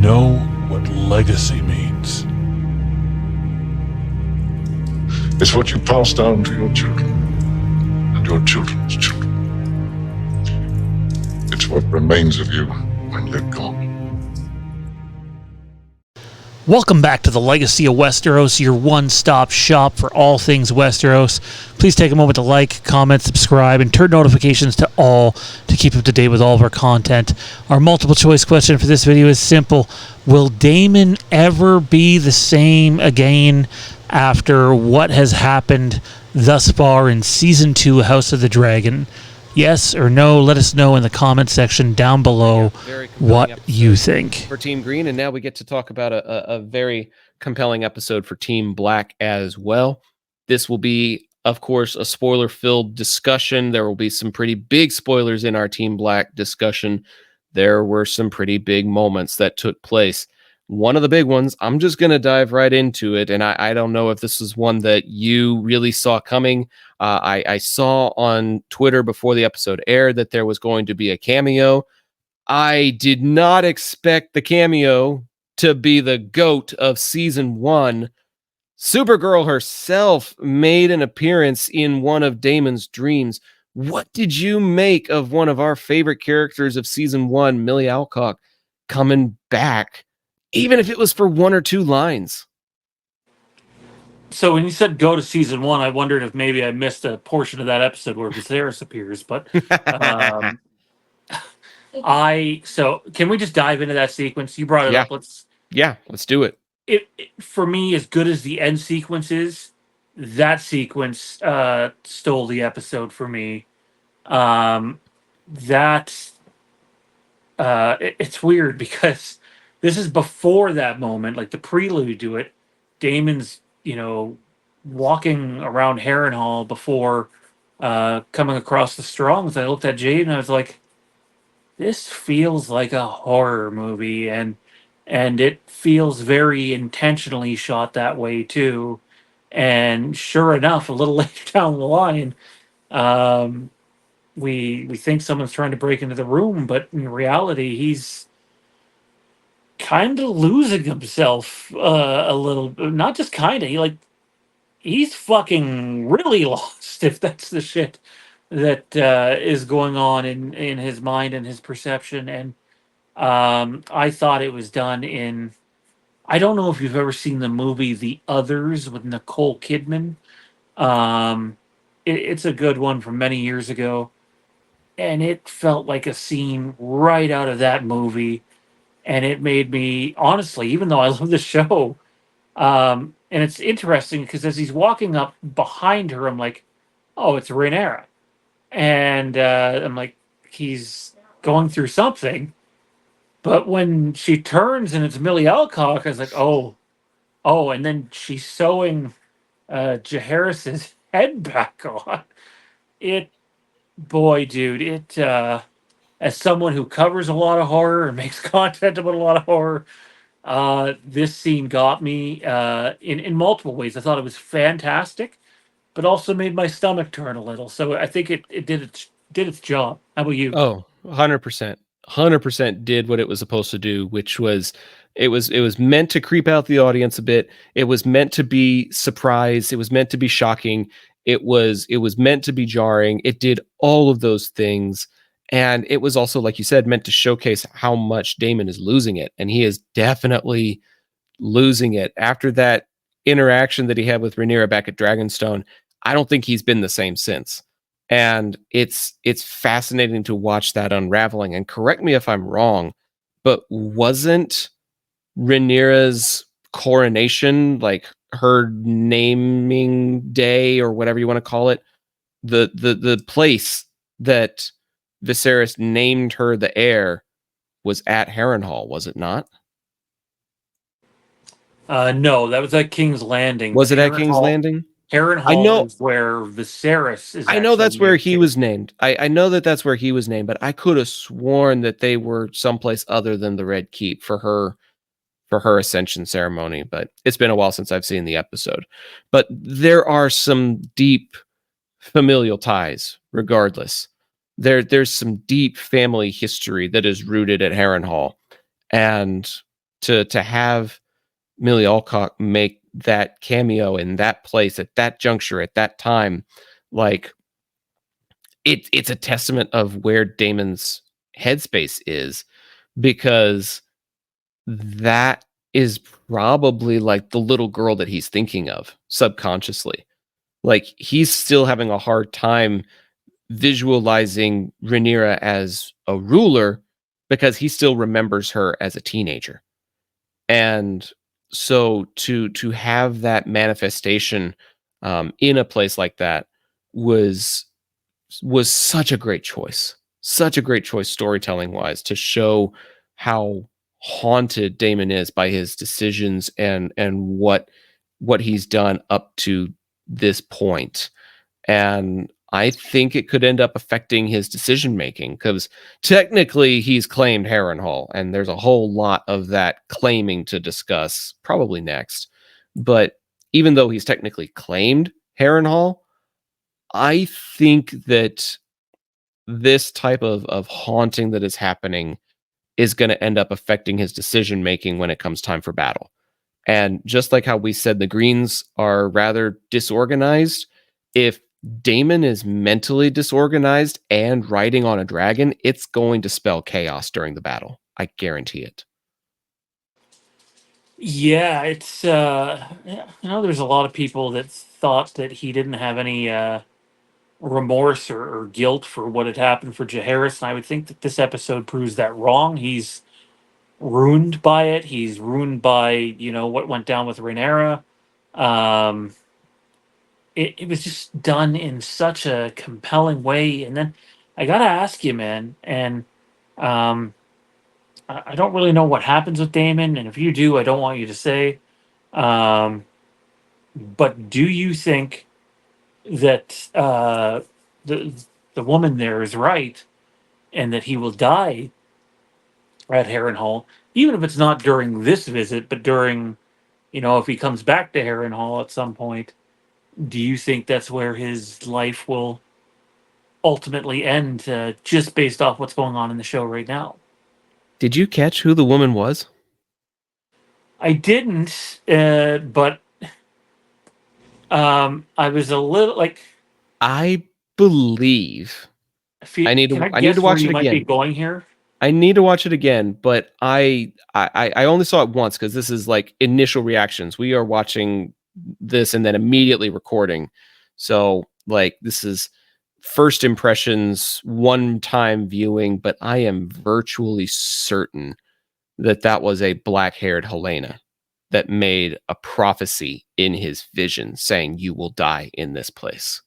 know what legacy means. It's what you pass down to your children and your children's children. It's what remains of you when you're gone. Welcome back to the Legacy of Westeros, your one-stop shop for all things Westeros. Please take a moment to like, comment, subscribe, and turn notifications to all to keep up to date with all of our content. Our multiple choice question for this video is simple. Will Daemon ever be the same again after what has happened thus far in Season 2 House of the Dragon? Yes or no? Let us know in the comment section down below what you think. For Team Green, and now we get to talk about a very compelling episode for Team Black as well. This will be, of course, a spoiler-filled discussion. There will be some pretty big spoilers in our Team Black discussion. There were some pretty big moments that took place. One of the big ones, I'm just going to dive right into it, and I don't know if this is one that you really saw coming. I saw on Twitter before the episode aired that there was going to be a cameo. I did not expect the cameo to be the GOAT of Season 1. Supergirl herself made an appearance in one of Daemon's dreams. What did you make of one of our favorite characters of Season 1, Millie Alcock, coming back? Even if it was for one or two lines. So when you said go to Season 1, I wondered if maybe I missed a portion of that episode where Viserys appears. But so can we just dive into that sequence? You brought it up. Let's do it. It. For me, as good as the end sequence is, that sequence stole the episode for me. It's weird because this is before that moment, like the prelude to it. Daemon's, walking around Harrenhal before coming across the Strongs. I looked at Jade and I was like, this feels like a horror movie, and it feels very intentionally shot that way too. And sure enough, a little later down the line, we think someone's trying to break into the room, but in reality, he's kind of losing himself a little. Not just kind of. He's fucking really lost, if that's the shit that is going on in his mind and his perception. And I thought it was done in. I don't know if you've ever seen the movie The Others with Nicole Kidman. It's a good one from many years ago. And it felt like a scene right out of that movie. And it made me, honestly, even though I love the show, and it's interesting because as he's walking up behind her, I'm like, oh, it's Rhaenyra. And I'm like, he's going through something. But when she turns and it's Millie Alcock, I was like, oh, and then she's sewing Jaehaerys's head back on. Boy, dude, as someone who covers a lot of horror and makes content about a lot of horror, this scene got me in multiple ways. I thought it was fantastic, but also made my stomach turn a little. So I think it did its job. How about you? Oh, 100%. 100% did what it was supposed to do, which was it was meant to creep out the audience a bit. It was meant to be surprise. It was meant to be shocking. It was meant to be jarring. It did all of those things. And it was also, like you said, meant to showcase how much Daemon is losing it. And he is definitely losing it. After that interaction that he had with Rhaenyra back at Dragonstone, I don't think he's been the same since. And it's fascinating to watch that unraveling. And correct me if I'm wrong, but wasn't Rhaenyra's coronation, like her naming day or whatever you want to call it, the place that Viserys named her the heir was at Harrenhal, was it not? No, that was at King's Landing. Was it at King's Landing? Harrenhal is where Viserys is. I know that's where he was named. I know that's where he was named, but I could have sworn that they were someplace other than the Red Keep for her ascension ceremony. But it's been a while since I've seen the episode. But there are some deep familial ties, regardless. There's some deep family history that is rooted at Harrenhal, and to have Millie Alcock make that cameo in that place at that juncture at that time, like it's a testament of where Daemon's headspace is, because that is probably like the little girl that he's thinking of subconsciously. Like he's still having a hard time visualizing Rhaenyra as a ruler because he still remembers her as a teenager. And so to have that manifestation in a place like that was such a great choice. Such a great choice storytelling wise to show how haunted Daemon is by his decisions and what he's done up to this point. And I think it could end up affecting his decision making, because technically he's claimed Harrenhal, and there's a whole lot of that claiming to discuss probably next. But even though he's technically claimed Harrenhal, I think that this type of haunting that is happening is going to end up affecting his decision making when it comes time for battle. And just like how we said the Greens are rather disorganized, if Daemon is mentally disorganized and riding on a dragon, it's going to spell chaos during the battle. I guarantee it. Yeah, it's there's a lot of people that thought that he didn't have any remorse or guilt for what had happened for Jaehaerys, and I would think that this episode proves that wrong. He's ruined by it. He's ruined by what went down with Rhaenyra. Um, it was just done in such a compelling way, and then I gotta ask you, man, and um, I don't really know what happens with Daemon, and if you do, I don't want you to say. Um, but do you think that the the woman there is right, and that he will die at Harrenhal, even if it's not during this visit, but during, if he comes back to Harrenhal at some point? Do you think that's where his life will ultimately end, just based off what's going on in the show right now? Did you catch who the woman was? I didn't, but I was a little like, I believe can I I need to guess where watch you it might be again. going here? I need to watch it again, but I only saw it once because this is like initial reactions. We are watching this and then immediately recording. So like this is first impressions, one time viewing, but I am virtually certain that that was a black-haired Helena that made a prophecy in his vision saying you will die in this place.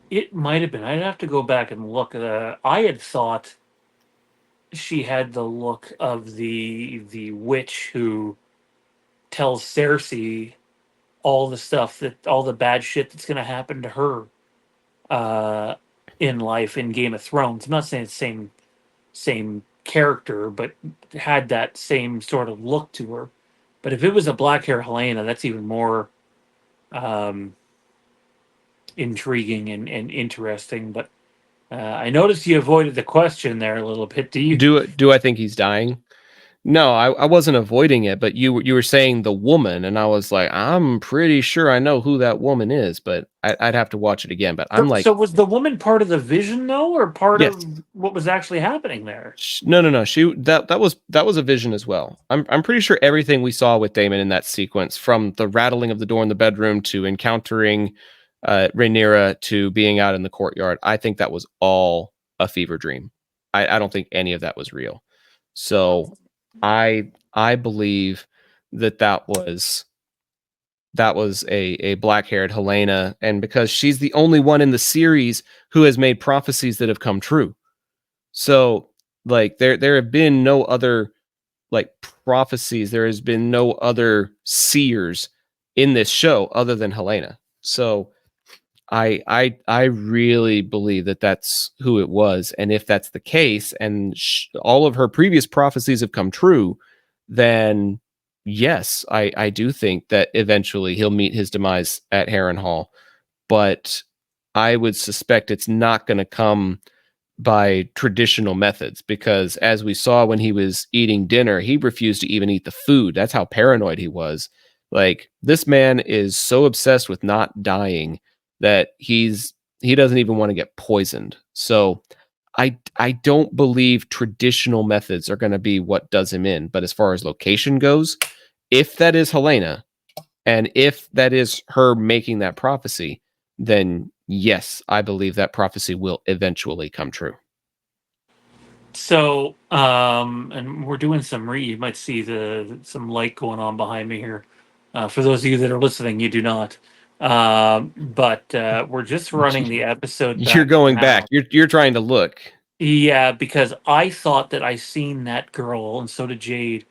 It might have been. I'd have to go back and look. I had thought she had the look of the witch who tells Cersei all the bad shit that's going to happen to her uh, in life in Game of Thrones. I'm not saying it's same character, but had that same sort of look to her. But if it was a black hair Helena, that's even more um, intriguing and interesting. But I noticed you avoided the question there a little bit. Do you? Do I think he's dying? No, I wasn't avoiding it, but you were saying the woman, and I was like, I'm pretty sure I know who that woman is, but I'd have to watch it again. But I'm So like, was the woman part of the vision though, or part yes, of what was actually happening there? no. She that was a vision as well. I'm pretty sure everything we saw with Daemon in that sequence, from the rattling of the door in the bedroom to encountering Rhaenyra to being out in the courtyard, I think that was all a fever dream. I don't think any of that was real. So I believe that that was a black-haired Helena, and because she's the only one in the series who has made prophecies that have come true. So like there have been no other like prophecies, there has been no other seers in this show other than Helena. So I really believe that that's who it was, and if that's the case, and all of her previous prophecies have come true, then yes, I do think that eventually he'll meet his demise at Harrenhal, but I would suspect it's not going to come by traditional methods, because as we saw when he was eating dinner, he refused to even eat the food. That's how paranoid he was. Like, this man is so obsessed with not dying that he doesn't even want to get poisoned. So I don't believe traditional methods are going to be what does him in. But as far as location goes, if that is Helena, and if that is her making that prophecy, then yes, I believe that prophecy will eventually come true. So, and we're doing you might see some light going on behind me here. For those of you that are listening, you do not. But we're just running the episode You're back going back. now. You're trying to look. Yeah, because I thought that I seen that girl, and so did Jade,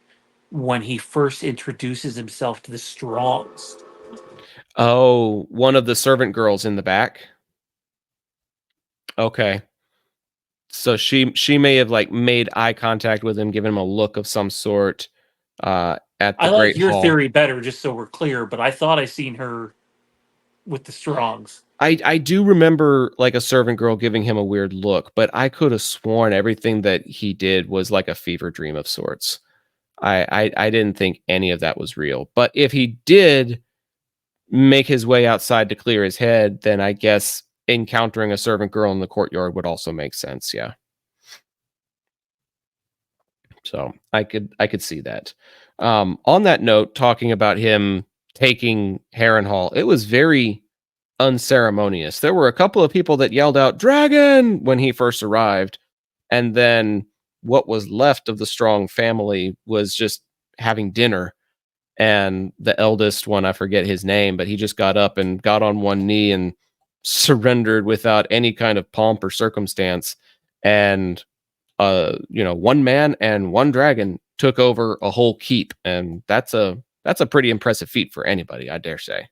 when he first introduces himself to the Strongs. Oh, one of the servant girls in the back. Okay. So she may have like made eye contact with him, given him a look of some sort at the I like Great your Hall. theory better, just so we're clear, but I thought I seen her with the Strongs. I do remember like a servant girl giving him a weird look, but I could have sworn everything that he did was like a fever dream of sorts. I didn't think any of that was real. But if he did make his way outside to clear his head, then I guess encountering a servant girl in the courtyard would also make sense. Yeah. So I could see that. On that note, talking about him taking Harrenhal, it was very unceremonious. There were a couple of people that yelled out "Dragon" when he first arrived, and then what was left of the Strong family was just having dinner. And the eldest one, I forget his name, but he just got up and got on one knee and surrendered without any kind of pomp or circumstance. And one man and one dragon took over a whole keep, and that's a pretty impressive feat for anybody, I dare say.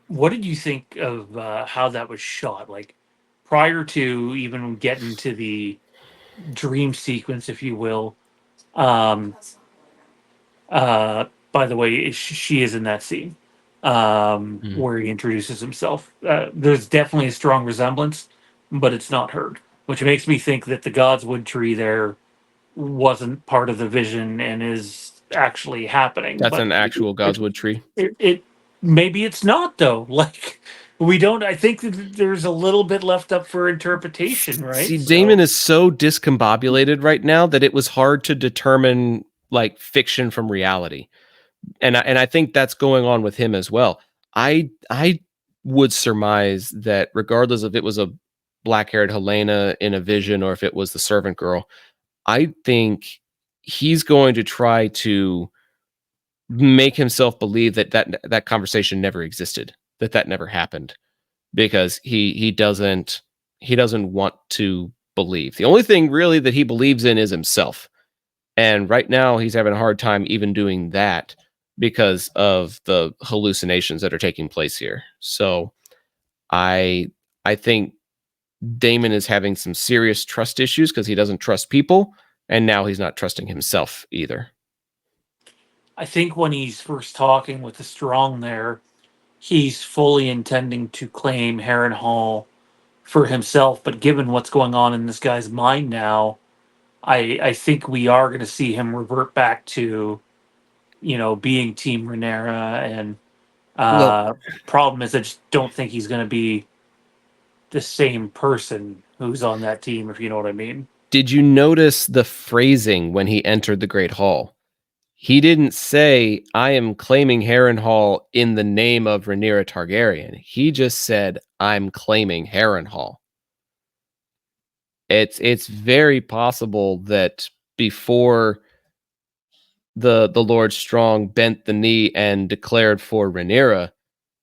What did you think of how that was shot? Like prior to even getting to the dream sequence, if you will. Um, by the way, she is in that scene where he introduces himself. There's definitely a strong resemblance, but it's not her, which makes me think that the Godswood tree there wasn't part of the vision and is actually happening. That's But an actual Godswood tree. it maybe it's not though. Like we don't. I think that there's a little bit left up for interpretation, right? See, So Daemon is so discombobulated right now that it was hard to determine like fiction from reality. And I think that's going on with him as well. I would surmise that regardless if it was a black-haired Helena in a vision or if it was the servant girl, I think he's going to try to make himself believe that conversation never existed, that never happened, because he doesn't want to believe. The only thing really that he believes in is himself. And right now he's having a hard time even doing that because of the hallucinations that are taking place here. So I think Daemon is having some serious trust issues because he doesn't trust people, and now he's not trusting himself either. I think when he's first talking with the Strong there, he's fully intending to claim Harrenhal for himself. But given what's going on in this guy's mind now, I think we are going to see him revert back to, being Team Rhaenyra. And Well, problem is, I just don't think he's going to be the same person who's on that team, if you know what I mean. did you notice the phrasing when he entered the Great Hall? He didn't say, "I am claiming Harrenhal in the name of Rhaenyra Targaryen." He just said, "I'm claiming Harrenhal." It's very possible that before the Lord Strong bent the knee and declared for Rhaenyra,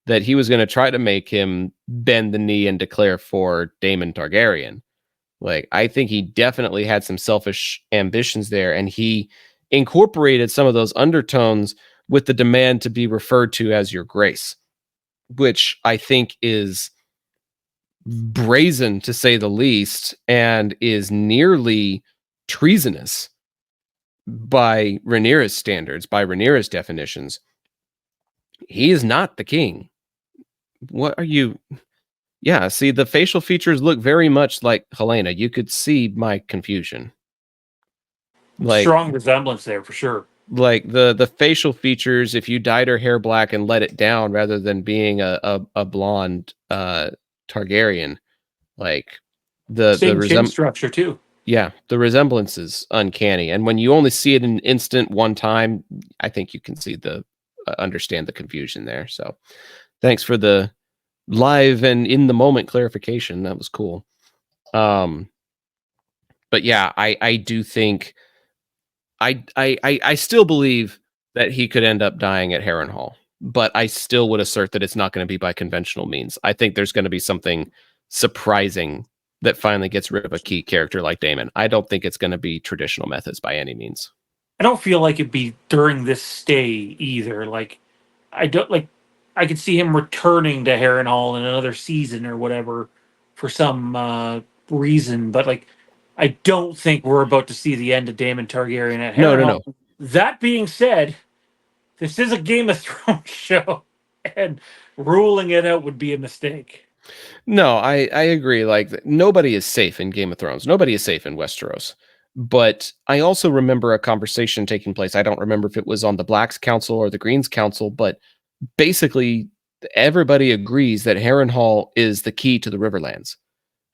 that he was going to try to make him bend the knee and declare for Daemon Targaryen. Like, I think he definitely had some selfish ambitions there, and he incorporated some of those undertones with the demand to be referred to as Your Grace, which I think is brazen to say the least, and is nearly treasonous by Rhaenyra's standards, by Rhaenyra's definitions. He is not the king. What are you? Yeah, see, the facial features look very much like Helena. You could see my confusion. Like Strong resemblance there for sure. the facial features, if you dyed her hair black and let it down rather than being a blonde Targaryen, like the Same chin resem structure too. yeah, the resemblance is uncanny. And when you only see it in an instant one time, I think you can see the understand the confusion there. So thanks for the live and in the moment clarification. That was cool. Um, but yeah, I do think I still believe that he could end up dying at Harrenhal, but I still would assert that it's not going to be by conventional means. I think there's going to be something surprising that finally gets rid of a key character like Daemon. I don't think it's going to be traditional methods by any means. I don't feel like it'd be during this stay either. Like I don't like I could see him returning to Harrenhal in another season or whatever for some reason, but like I don't think we're about to see the end of Daemon Targaryen at No, no, Harrenhal. no. That being said, this is a Game of Thrones show, and ruling it out would be a mistake. No, I agree. Like nobody is safe in Game of Thrones. Nobody is safe in Westeros. But I also remember a conversation taking place. I don't remember if it was on the Blacks Council or the Greens Council, but basically everybody agrees that Harrenhal is the key to the Riverlands.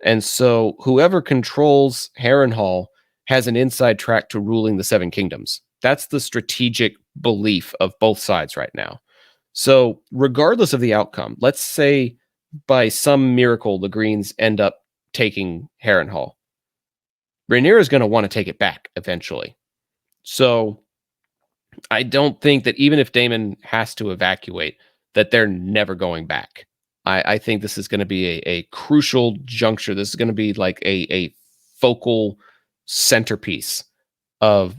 And so whoever controls Harrenhal has an inside track to ruling the Seven Kingdoms. That's the strategic belief of both sides right now. So regardless of the outcome, let's say by some miracle the Greens end up taking Harrenhal. Rhaenyra is going to want to take it back eventually. So I don't think that even if Daemon has to evacuate, that they're never going back. I think this is going to be a crucial juncture. This is going to be like a focal centerpiece of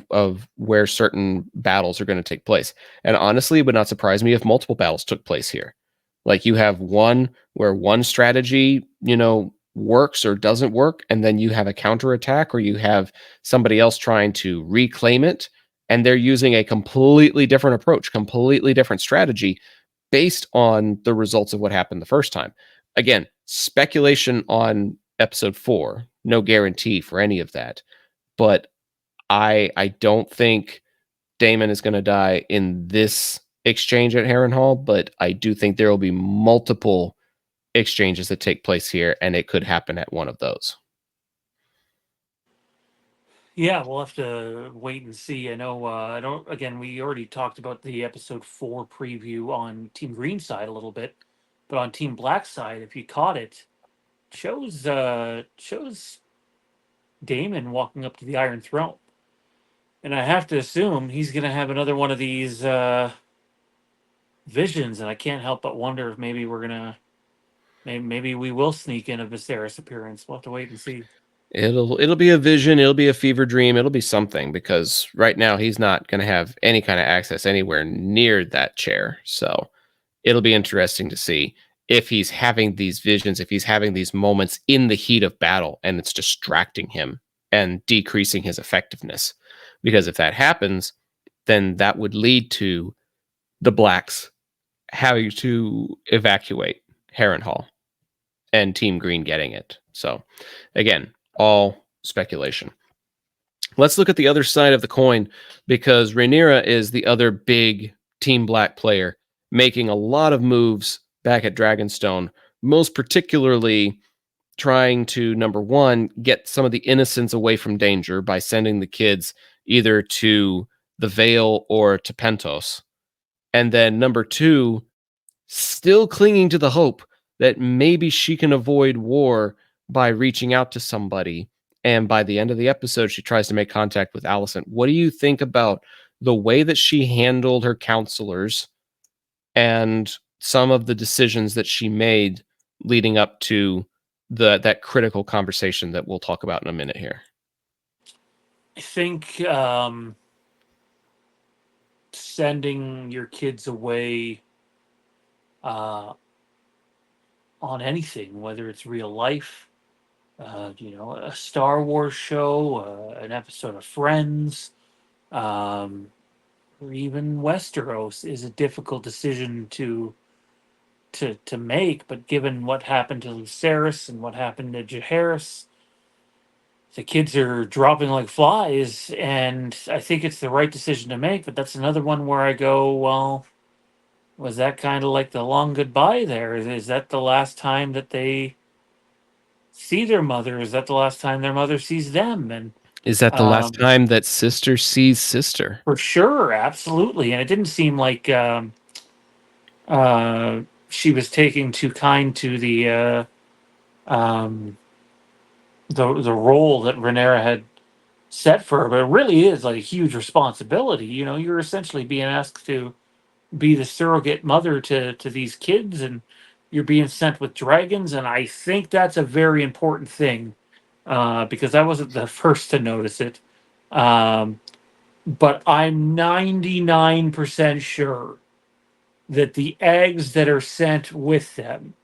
where certain battles are going to take place. And honestly, it would not surprise me if multiple battles took place here. Like you have one where one strategy, works or doesn't work, and then you have a counterattack, or you have somebody else trying to reclaim it, and they're using a completely different approach, completely different strategy based on the results of what happened the first time. Again, speculation on episode 4, no guarantee for any of that. But I don't think Daemon is going to die in this exchange at Harrenhal, but I do think there will be multiple exchanges that take place here, and it could happen at one of those. Yeah, we'll have to wait and see. I know. I don't. Again, we already talked about the episode 4 preview on Team Green side a little bit, but on Team Black side, if you caught it, shows Daemon walking up to the Iron Throne, and I have to assume he's going to have another one of these visions, and I can't help but wonder if maybe we're gonna maybe we will sneak in a Viserys appearance. We'll have to wait and see. It'll be a vision, it'll be a fever dream, it'll be something, because right now he's not going to have any kind of access anywhere near that chair. So it'll be interesting to see if he's having these visions, if he's having these moments in the heat of battle and it's distracting him and decreasing his effectiveness. Because if that happens, then that would lead to the Blacks having to evacuate Harrenhal and Team Green getting it. So again, all speculation. Let's look at the other side of the coin, because Rhaenyra is the other big Team Black player, making a lot of moves back at Dragonstone, most particularly trying to, number one, get some of the innocents away from danger by sending the kids either to the Vale or to Pentos. And then number two, still clinging to the hope that maybe she can avoid war by reaching out to somebody. And by the end of the episode, she tries to make contact with Alicent. What do you think about the way that she handled her counselors and some of the decisions that she made leading up to that critical conversation that we'll talk about in a minute here? I think sending your kids away uh, on anything, whether it's real life, a Star Wars show, an episode of Friends, or even Westeros, is a difficult decision to to make, but given what happened to Lucerys and what happened to Jaehaerys, the kids are dropping like flies, and I think it's the right decision to make. But that's another one where I go, well, was that kind of like the long goodbye there? Is that the last time that they see their mother? Is that the last time their mother sees them? And Is that the last um, time that sister sees sister? for sure, absolutely. And it didn't seem like she was taking too kind to um, the role that Rhaenyra had set for her. But it really is like a huge responsibility. You know, you're essentially being asked to be the surrogate mother to these kids, and you're being sent with dragons. And I think that's a very important thing, because I wasn't the first to notice it. Um, but I'm 99% sure that the eggs that are sent with them,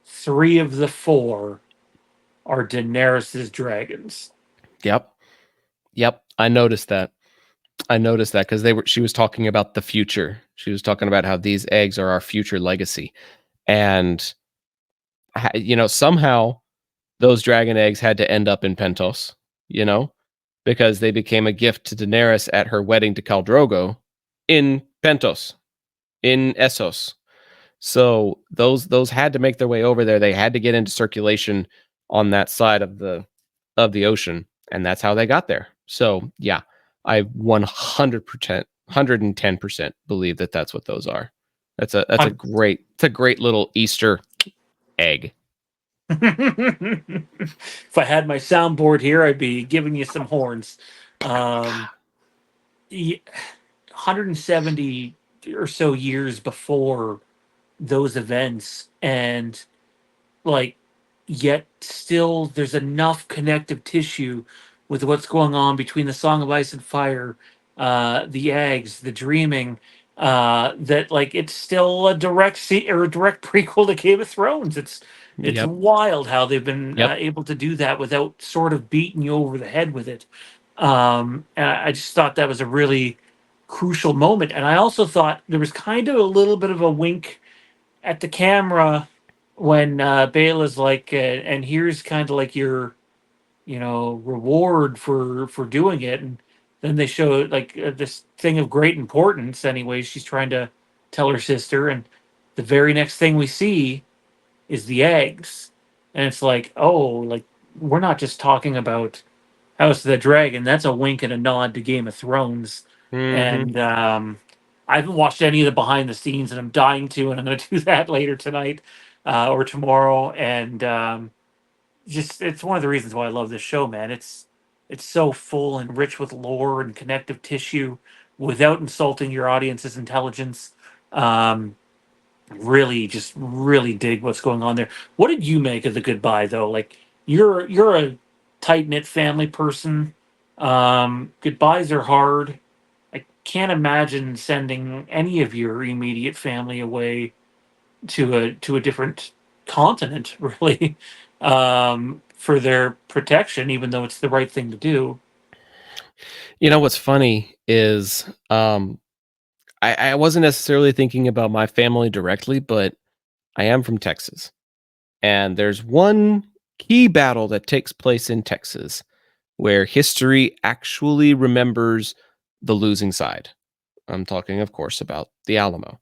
three of the four, are Daenerys's dragons. Yep. Yep. I noticed that. Because she was talking about the future. She was talking about how these eggs are our future legacy. And somehow those dragon eggs had to end up in Pentos, because they became a gift to Daenerys at her wedding to Khal Drogo in Pentos, in Essos. So those had to make their way over there. They had to get into circulation on that side of the ocean, and that's how they got there. So yeah, I 110% believe that that's what those are. That's a I'm- great little Easter egg. if I had my soundboard here, I'd be giving you some horns. Um, 170 or so years before those events, and like, yet still there's enough connective tissue with what's going on between the Song of Ice and Fire, the eggs, the dreaming, that like it's still a or a direct prequel to Game of Thrones. It's Yep. wild how they've been Yep. able to do that without sort of beating you over the head with it. And I just thought that was a really crucial moment, and I also thought there was kind of a little bit of a wink at the camera when Bela's like, and here's kind of like your, reward for doing it. And then they show like this thing of great importance. Anyway, she's trying to tell her sister, and the very next thing we see is the eggs, and it's like, oh, like we're not just talking about House of the Dragon. That's a wink and a nod to Game of Thrones. Mm-hmm. And I haven't watched any of the behind the scenes, and I'm dying to, and I'm going to do that later tonight or tomorrow. And just it's one of the reasons why I love this show, man. It's so full and rich with lore and connective tissue without insulting your audience's intelligence. Um, really, just really dig what's going on there. What did you make of the goodbye, though? Like, you're a tight knit family person. Goodbyes are hard. I can't imagine sending any of your immediate family away to a different continent, really, for their protection, even though it's the right thing to do. What's funny is I wasn't necessarily thinking about my family directly, but I am from Texas. And there's one key battle that takes place in Texas where history actually remembers the losing side. I'm talking, of course, about the Alamo.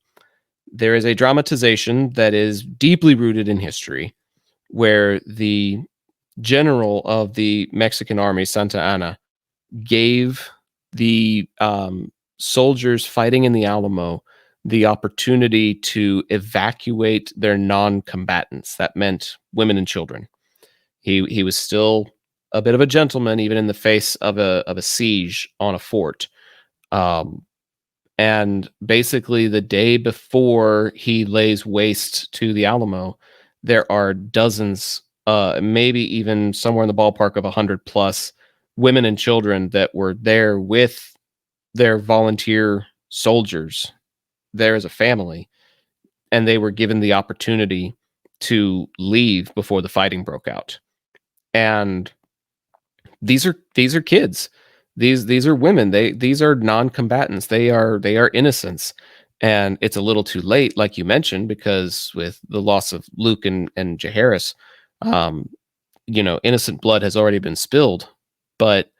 There is a dramatization that is deeply rooted in history where the general of the Mexican army, Santa Anna, gave the soldiers fighting in the Alamo the opportunity to evacuate their non-combatants. That meant women and children. He was still a bit of a gentleman, even in the face of a siege on a fort. And basically, the day before he lays waste to the Alamo, there are dozens, maybe even somewhere in the ballpark of 100 plus women and children that were there with their volunteer soldiers there as a family, and they were given the opportunity to leave before the fighting broke out. And these are kids. These are women. These are non-combatants. They are innocents. And it's a little too late, like you mentioned, because with the loss of Luke and Jaehaerys, innocent blood has already been spilled. But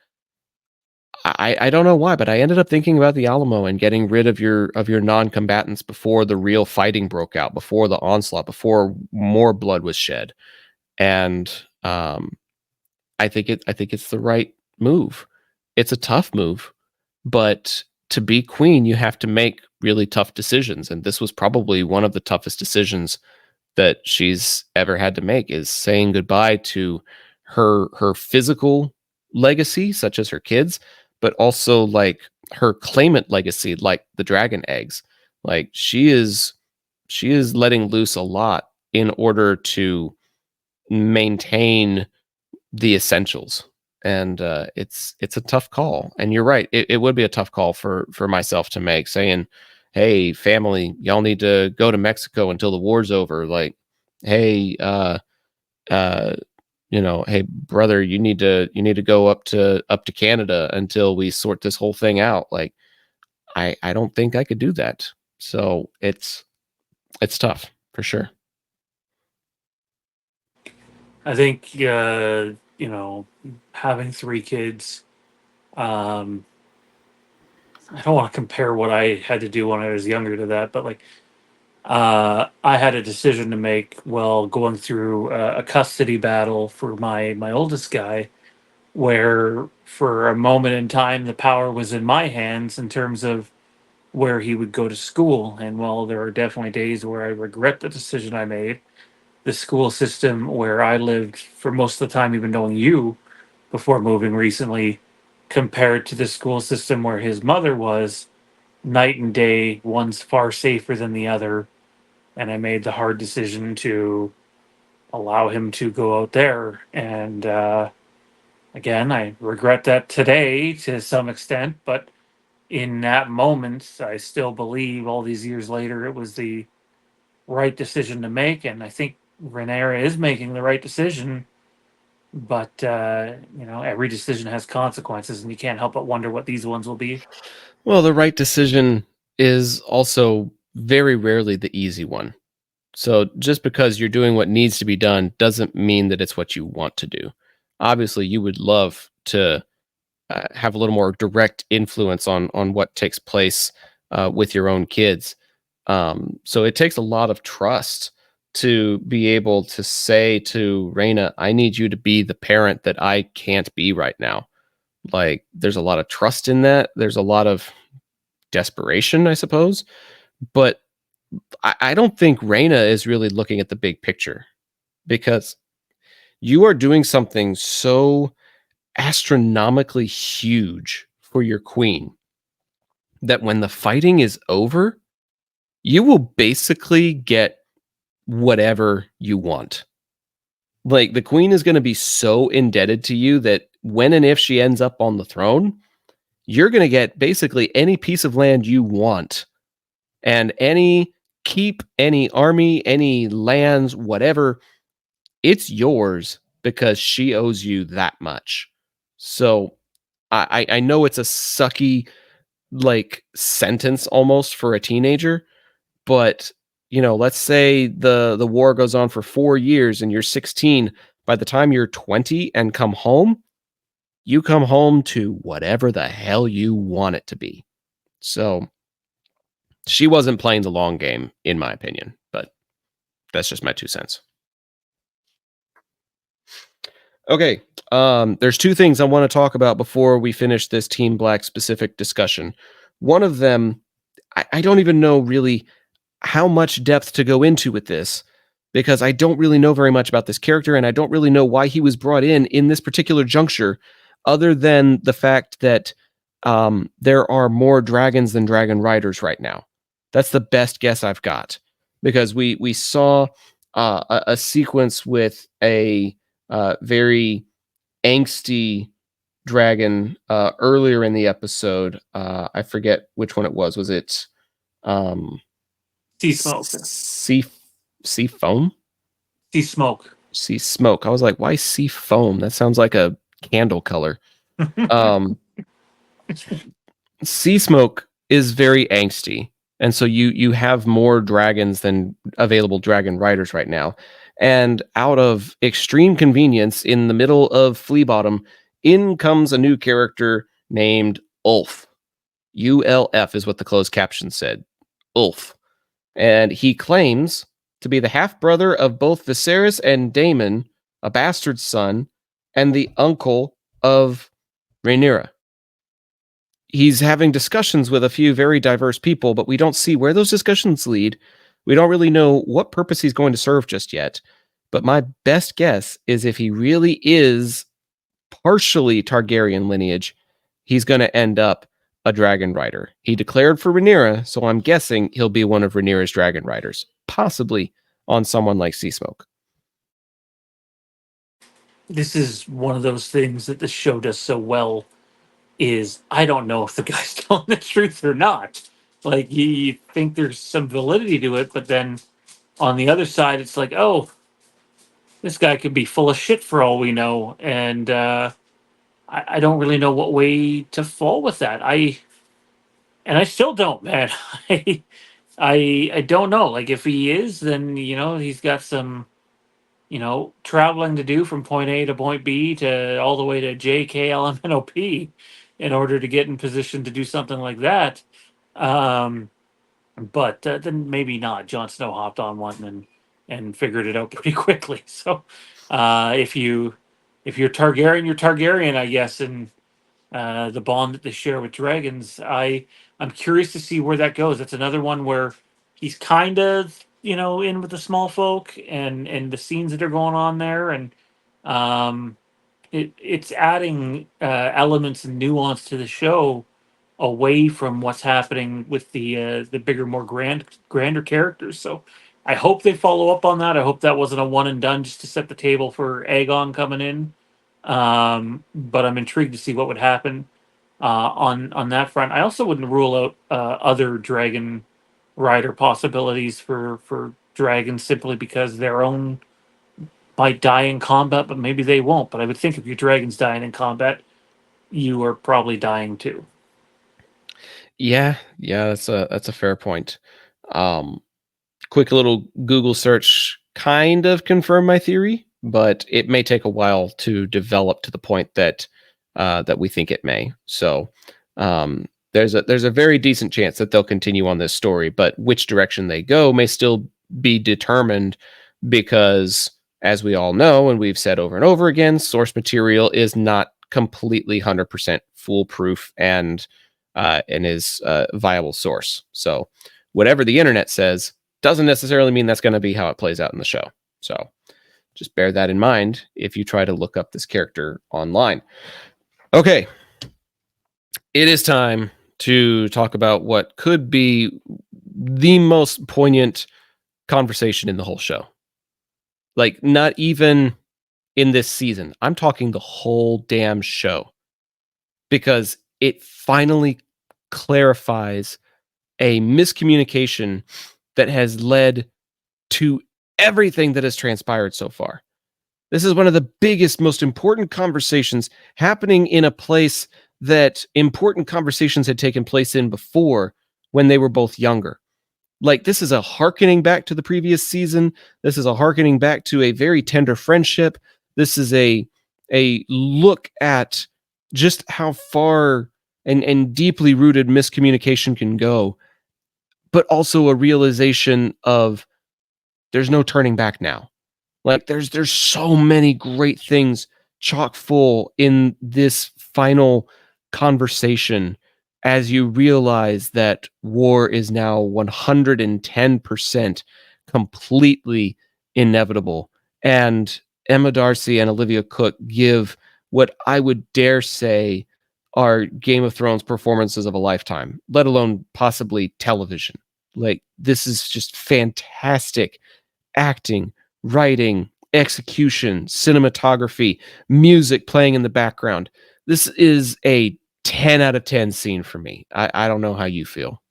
I don't know why, but I ended up thinking about the Alamo and getting rid of your non-combatants before the real fighting broke out, before the onslaught, before more blood was shed. And I think it's the right move. It's a tough move, but to be queen, you have to make really tough decisions, and this was probably one of the toughest decisions that she's ever had to make, is saying goodbye to her physical legacy, such as her kids, but also like her claimant legacy, like the dragon eggs. Like she is letting loose a lot in order to maintain the essentials. And it's a tough call. And you're right, it would be a tough call for myself to make, saying, hey, family, y'all need to go to Mexico until the war's over. Like, hey, hey, brother, you need to go up to Canada until we sort this whole thing out. Like, I don't think I could do that. So it's tough for sure. I think having 3 kids. Um, I don't want to compare what I had to do when I was younger to that, but like I had a decision to make while going through a custody battle for my oldest guy, where for a moment in time the power was in my hands in terms of where he would go to school. And while there are definitely days where I regret the decision I made, the school system where I lived for most of the time, even knowing you before moving recently, compared to the school system where his mother was, night and day. One's far safer than the other. And I made the hard decision to allow him to go out there. And again, I regret that today to some extent, but in that moment, I still believe all these years later it was the right decision to make. And I think Rhaenyra is making the right decision. But every decision has consequences, and you can't help but wonder what these ones will be. Well, the right decision is also very rarely the easy one. So just because you're doing what needs to be done doesn't mean that it's what you want to do. Obviously, you would love to have a little more direct influence on what takes place with your own kids. So it takes a lot of trust to be able to say to Rhaena, I need you to be the parent that I can't be right now. Like, there's a lot of trust in that. There's a lot of desperation, I suppose. But I don't think Rhaena is really looking at the big picture, because you are doing something so astronomically huge for your queen that when the fighting is over, you will basically get whatever you want. Like, the queen is going to be so indebted to you that when and if she ends up on the throne, you're going to get basically any piece of land you want, and any keep, any army, any lands, whatever, it's yours because she owes you that much. So I know it's a sucky like sentence almost for a teenager, but let's say the war goes on for 4 years and you're 16. By the time you're 20 and come home, you come home to whatever the hell you want it to be. So she wasn't playing the long game, in my opinion, but that's just my 2 cents. Okay, there's 2 things I want to talk about before we finish this Team Black specific discussion. One of them, I don't even know really how much depth to go into with this, because I don't really know very much about this character, and I don't really know why he was brought in this particular juncture, other than the fact that there are more dragons than dragon riders right now. That's the best guess I've got, because we saw a sequence with a very angsty dragon earlier in the episode. I forget which one it was. Was it Sea smoke. sea foam? Sea smoke. Sea smoke. I was like, why sea foam? That sounds like a candle color. Sea smoke is very angsty, And so you have more dragons than available dragon riders right now. And out of extreme convenience, in the middle of Flea Bottom, in comes a new character named Ulf. ULF is what the closed caption said. Ulf. And he claims to be the half brother of both Viserys and Daemon, a bastard son, and the uncle of Rhaenyra. He's having discussions with a few very diverse people, but we don't see where those discussions lead. We don't really know what purpose he's going to serve just yet. But my best guess is if he really is partially Targaryen lineage, he's going to end up a dragon rider. He declared for Rhaenyra, so I'm guessing he'll be one of Rhaenyra's dragon riders, possibly on someone like Seasmoke. This is one of those things that the show does so well is I don't know if the guy's telling the truth or not. Like you think there's some validity to it, but then on the other side, it's like, oh, this guy could be full of shit for all we know, and I don't really know what way to fall with that. I still don't, man. I don't know. Like if he is, then he's got some traveling to do from point A to point B to all the way to JKLMNOP in order to get in position to do something like that. But then maybe not. Jon Snow hopped on one and figured it out pretty quickly. So if you're Targaryen, you're Targaryen, I guess, and the bond that they share with dragons. I'm curious to see where that goes. That's another one where he's kind of in with the small folk and the scenes that are going on there, and um, it's adding elements and nuance to the show away from what's happening with the bigger, more grander characters. So I hope they follow up on that. I hope that wasn't a one and done just to set the table for Aegon coming in. But I'm intrigued to see what would happen on that front. I also wouldn't rule out other dragon rider possibilities for dragons simply because their own might die in combat, but maybe they won't. But I would think if your dragon's dying in combat, you are probably dying too. Yeah, that's a fair point. Um, Quick little Google search kind of confirmed my theory, but it may take a while to develop to the point that that we think it may. So there's a very decent chance that they'll continue on this story, but which direction they go may still be determined because, as we all know, and we've said over and over again, source material is not completely 100% foolproof and is a viable source. So whatever the internet says doesn't necessarily mean that's going to be how it plays out in the show. So just bear that in mind if you try to look up this character online. Okay. It is time to talk about what could be the most poignant conversation in the whole show. Like, not even in this season. I'm talking the whole damn show. Because it finally clarifies a miscommunication that has led to everything that has transpired so far. This is one of the biggest, most important conversations happening in a place that important conversations had taken place in before when they were both younger. Like, this is a hearkening back to the previous season. This is a hearkening back to a very tender friendship. This is a look at just how far and deeply rooted miscommunication can go, but also a realization of there's no turning back now. Like there's so many great things chock full in this final conversation as you realize that war is now 110% completely inevitable. And Emma Darcy and Olivia Cooke give what I would dare say are Game of Thrones performances of a lifetime, let alone possibly television. Like, this is just fantastic acting, writing, execution, cinematography, music playing in the background. This is a 10 out of 10 scene for me. I don't know how you feel.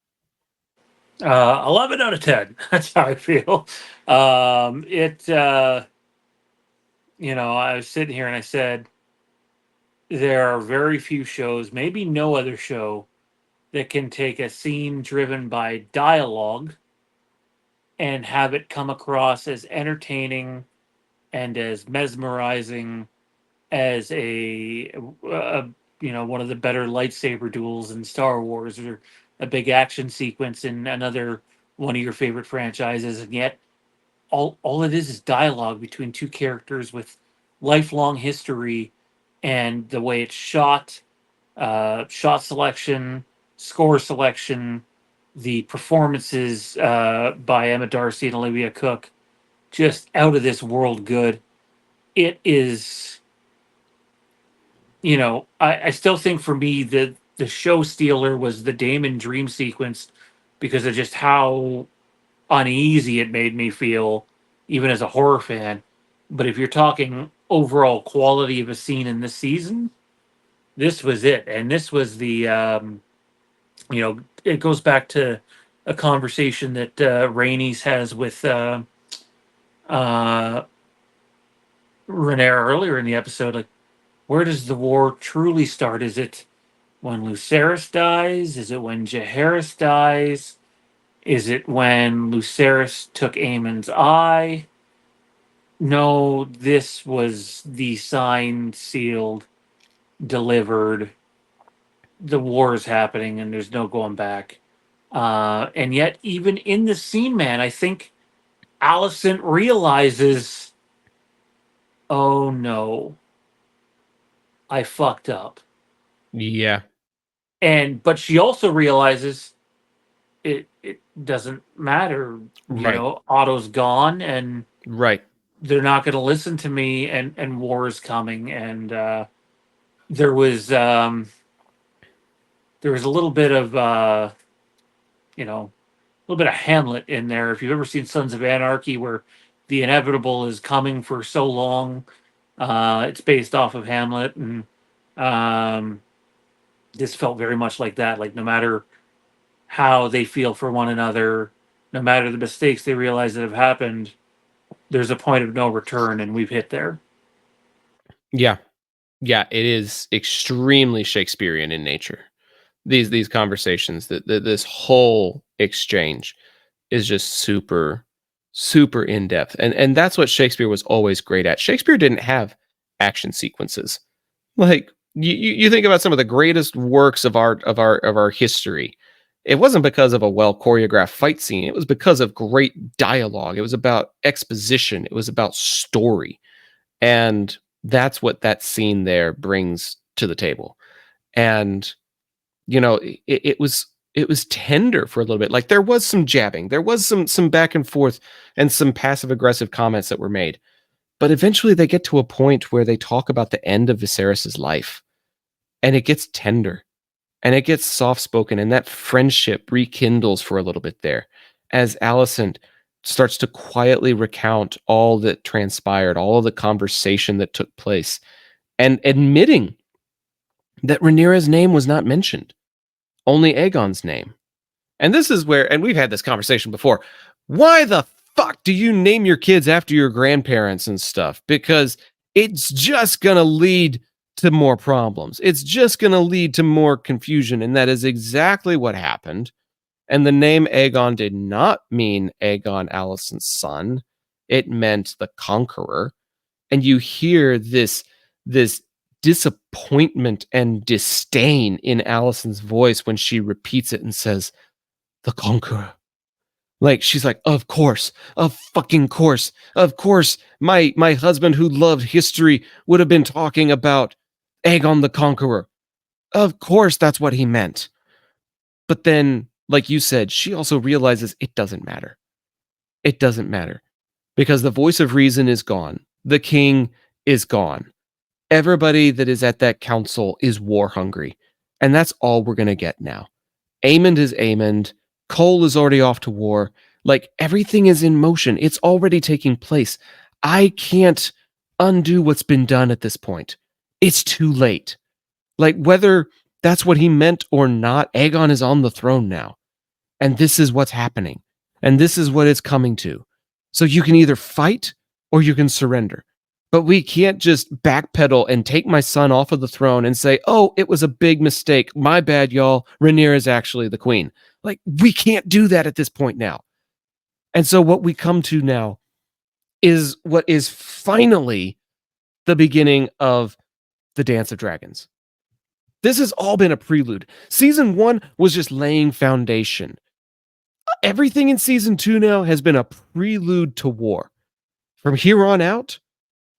11 out of 10. That's how I feel. I was sitting here and I said, there are very few shows, maybe no other show, that can take a scene driven by dialogue and have it come across as entertaining and as mesmerizing as one of the better lightsaber duels in Star Wars, or a big action sequence in another one of your favorite franchises, and yet all it is dialogue between two characters with lifelong history, and the way it's shot, shot selection, score selection, the performances by Emma Darcy and Olivia Cook, just out of this world good. It is, I still think for me the show stealer was the Daemon dream sequence, because of just how uneasy it made me feel, even as a horror fan. But if you're talking overall quality of a scene in this season, this was it. And this was it goes back to a conversation that Rhaenys has with uh, Rhaenyra earlier in the episode. Like, where does the war truly start? Is it when Lucerys dies? Is it when Jaehaerys dies? Is it when Lucerys took Aemon's eye? No, this was the signed, sealed, delivered. The war is happening, and there's no going back. And yet, even in the scene, man, I think Alicent realizes, oh no, I fucked up. Yeah. But she also realizes it doesn't matter. Right. Otto's gone, and Right. they're not going to listen to me, and war is coming. And there was a little bit of a little bit of Hamlet in there. If you've ever seen Sons of Anarchy, where the inevitable is coming for so long, it's based off of Hamlet, and this felt very much like that. Like, no matter how they feel for one another, no matter the mistakes they realize that have happened, there's a point of no return, and we've hit there. Yeah. Yeah, it is extremely Shakespearean in nature. These conversations, this whole exchange is just super super in depth. And that's what Shakespeare was always great at. Shakespeare didn't have action sequences. Like you think about some of the greatest works of our history. It wasn't because of a well choreographed fight scene. It was because of great dialogue. It was about exposition. It was about story. And that's what that scene there brings to the table. And it was tender for a little bit. Like, there was some jabbing, there was some back and forth, and some passive aggressive comments that were made. But eventually they get to a point where they talk about the end of Viserys's life, and it gets tender, and it gets soft spoken, and that friendship rekindles for a little bit there, as Alicent starts to quietly recount all that transpired, all the conversation that took place, and admitting that Rhaenyra's name was not mentioned, only Aegon's name. And this is where, and we've had this conversation before, why the fuck do you name your kids after your grandparents and stuff? Because it's just going to lead to more problems. It's just going to lead to more confusion. And that is exactly what happened. And the name Aegon did not mean Aegon, Alicent's son. It meant the conqueror. And you hear this disappointment and disdain in Alicent's voice when she repeats it and says, the conqueror. Like, she's like, of course, of fucking course, of course, my husband who loved history would have been talking about Aegon the Conqueror. Of course, that's what he meant. But then, like you said, she also realizes it doesn't matter. It doesn't matter, because the voice of reason is gone. The king is gone. Everybody that is at that council is war hungry. And that's all we're going to get now. Aemond is Aemond. Cole is already off to war. Like, everything is in motion. It's already taking place. I can't undo what's been done at this point. It's too late. Like, whether that's what he meant or not, Aegon is on the throne now. And this is what's happening. And this is what it's coming to. So you can either fight or you can surrender. But we can't just backpedal and take my son off of the throne and say, oh, it was a big mistake. My bad, y'all. Rhaenyra is actually the queen. Like, we can't do that at this point now. And so what we come to now is what is finally the beginning of the Dance of Dragons. This has all been a prelude. Season 1 was just laying foundation. Everything in season 2 now has been a prelude to war. From here on out,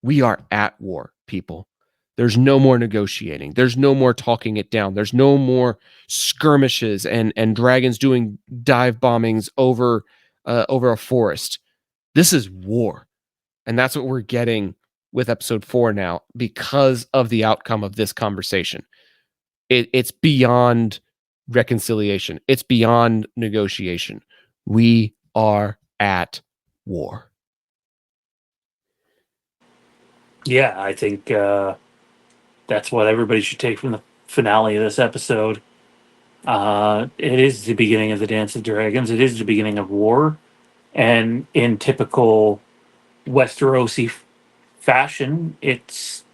we are at war, people. There's no more negotiating. There's no more talking it down. There's no more skirmishes and dragons doing dive bombings over a forest. This is war. And that's what we're getting with episode 4 now because of the outcome of this conversation. It's beyond reconciliation. It's beyond negotiation. We are at war. Yeah, I think that's what everybody should take from the finale of this episode. It is the beginning of the Dance of Dragons. It is the beginning of war. And in typical Westerosi fashion, it's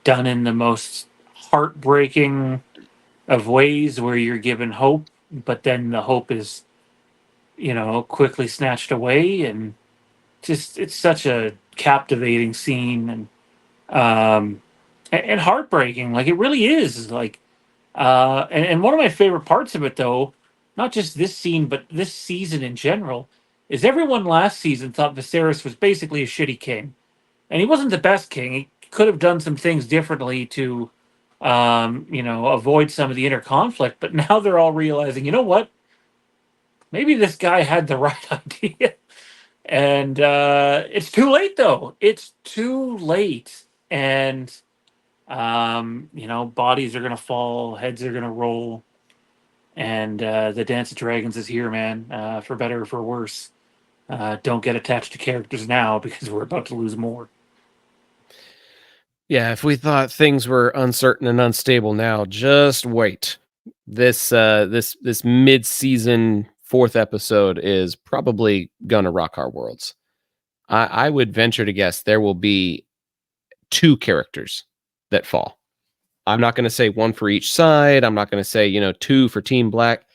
done in the most heartbreaking of ways where you're given hope, but then the hope is, quickly snatched away. And just, it's such a captivating scene and heartbreaking. Like, it really is. Like, and one of my favorite parts of it, though, not just this scene, but this season in general, is everyone last season thought Viserys was basically a shitty king. And he wasn't the best king. He could have done some things differently to, avoid some of the inner conflict. But now they're all realizing, you know what? Maybe this guy had the right idea. And it's too late, though. It's too late. And, bodies are going to fall, heads are going to roll. And the Dance of Dragons is here, man, for better or for worse. Don't get attached to characters now because we're about to lose more. Yeah, if we thought things were uncertain and unstable now, just wait. This mid-season 4th episode is probably gonna rock our worlds. I would venture to guess there will be 2 characters that fall. I'm not going to say one for each side. I'm not going to say 2 for Team Black,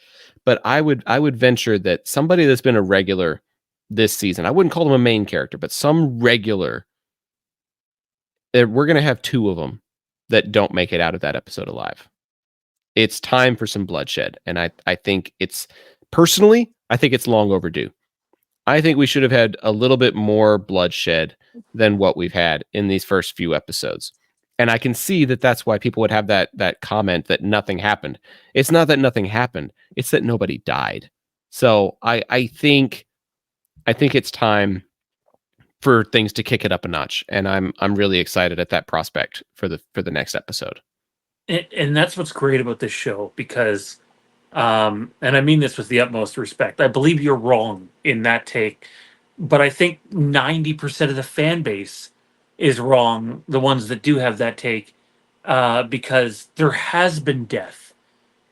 but I would venture that somebody that's been a regular this season, I wouldn't call them a main character, but some regular, we're going to have 2 of them that don't make it out of that episode alive. It's time for some bloodshed, and I think it's long overdue. I think we should have had a little bit more bloodshed than what we've had in these first few episodes. And I can see that that's why people would have that comment that nothing happened. It's not that nothing happened. It's that nobody died. So I think it's time for things to kick it up a notch. And I'm really excited at that prospect for the next episode. And that's what's great about this show because, and I mean this with the utmost respect, I believe you're wrong in that take, but I think 90% of the fan base is wrong, the ones that do have that take, because there has been death.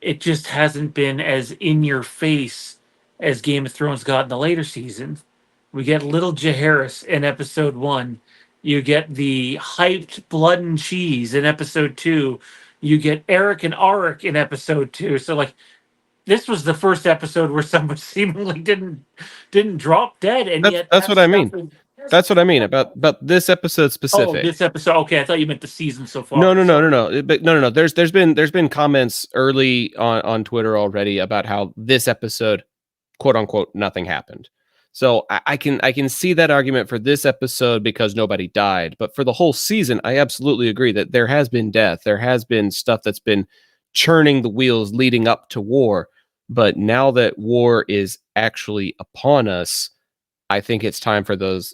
It just hasn't been as in your face as Game of Thrones got in the later seasons. We get little Jaehaerys in episode 1. You get the hyped blood and cheese in episode 2. You get Eric and Arik in episode 2. So like this was the first episode where someone seemingly didn't drop dead, and yet That's what I mean. is, That's what I mean about this episode specific. Oh, this episode. Okay, I thought you meant the season so far. No. But no. There's been comments early on Twitter already about how this episode, quote unquote, nothing happened. So I can see that argument for this episode because nobody died, but for the whole season, I absolutely agree that there has been death. There has been stuff that's been churning the wheels leading up to war. But now that war is actually upon us, I think it's time for those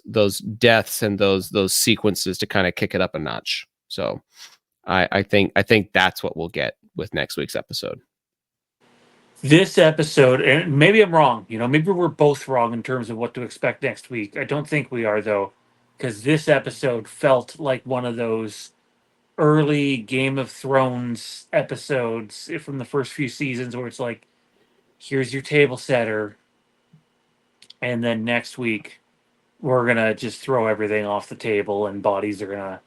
deaths and those sequences to kind of kick it up a notch. So I think that's what we'll get with next week's episode. This episode, and maybe I'm wrong, maybe we're both wrong in terms of what to expect next week. I don't think we are, though, because this episode felt like one of those early Game of Thrones episodes from the first few seasons where it's like, here's your table setter, and then next week we're gonna just throw everything off the table and bodies are gonna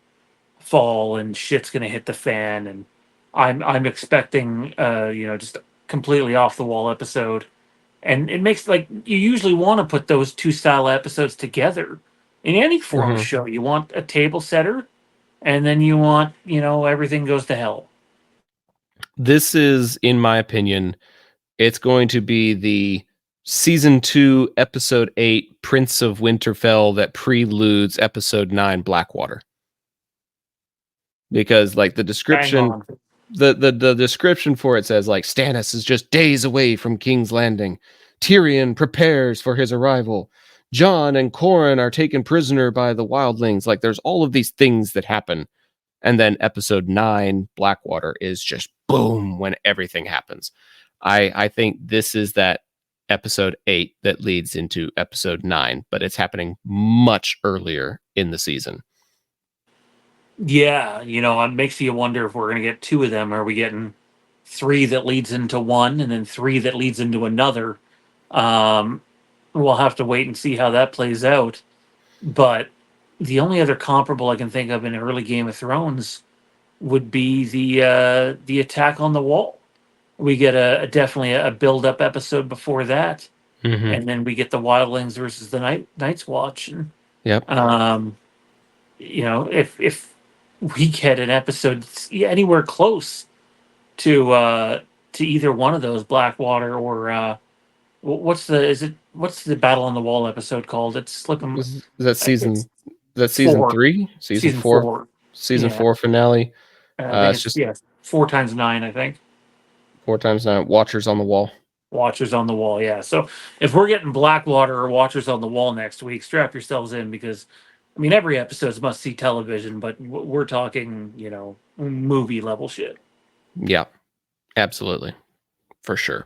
fall and shit's gonna hit the fan, and I'm expecting just completely off the wall episode. And it makes, like, you usually want to put those two style episodes together in any form of Mhm. show. You want a table setter, and then you want, everything goes to hell. This is, in my opinion, it's going to be the season 2, episode 8, Prince of Winterfell that preludes episode 9, Blackwater. Because like the Hang description, on. the description for it says like Stannis is just days away from King's Landing. Tyrion prepares for his arrival. Jon and Corran are taken prisoner by the wildlings. Like there's all of these things that happen. And then episode 9, Blackwater, is just boom when everything happens. I think this is that episode 8 that leads into episode 9, but it's happening much earlier in the season. Yeah, it makes you wonder if we're gonna get two of them. Are we getting three that leads into one, and then three that leads into another? Um, we'll have to wait and see how that plays out. But the only other comparable I can think of in early Game of Thrones would be the attack on the wall. We get definitely a build up episode before that, Mm-hmm. and then we get the Wildlings versus the Night's Watch. And Yep. if we get an episode anywhere close to either one of those, Blackwater or what's the Battle on the Wall episode called? It's slipping. Is that It's season four. 3? Season Season 4? 4. Season Yeah. 4 finale. I think It's it's just 4 times 9. I think 4 times 9. Watchers on the Wall. Watchers on the Wall. Yeah. So if we're getting Blackwater or Watchers on the Wall next week, strap yourselves in, because every episode's must see television, but we're talking movie level shit. Yeah, absolutely. For sure.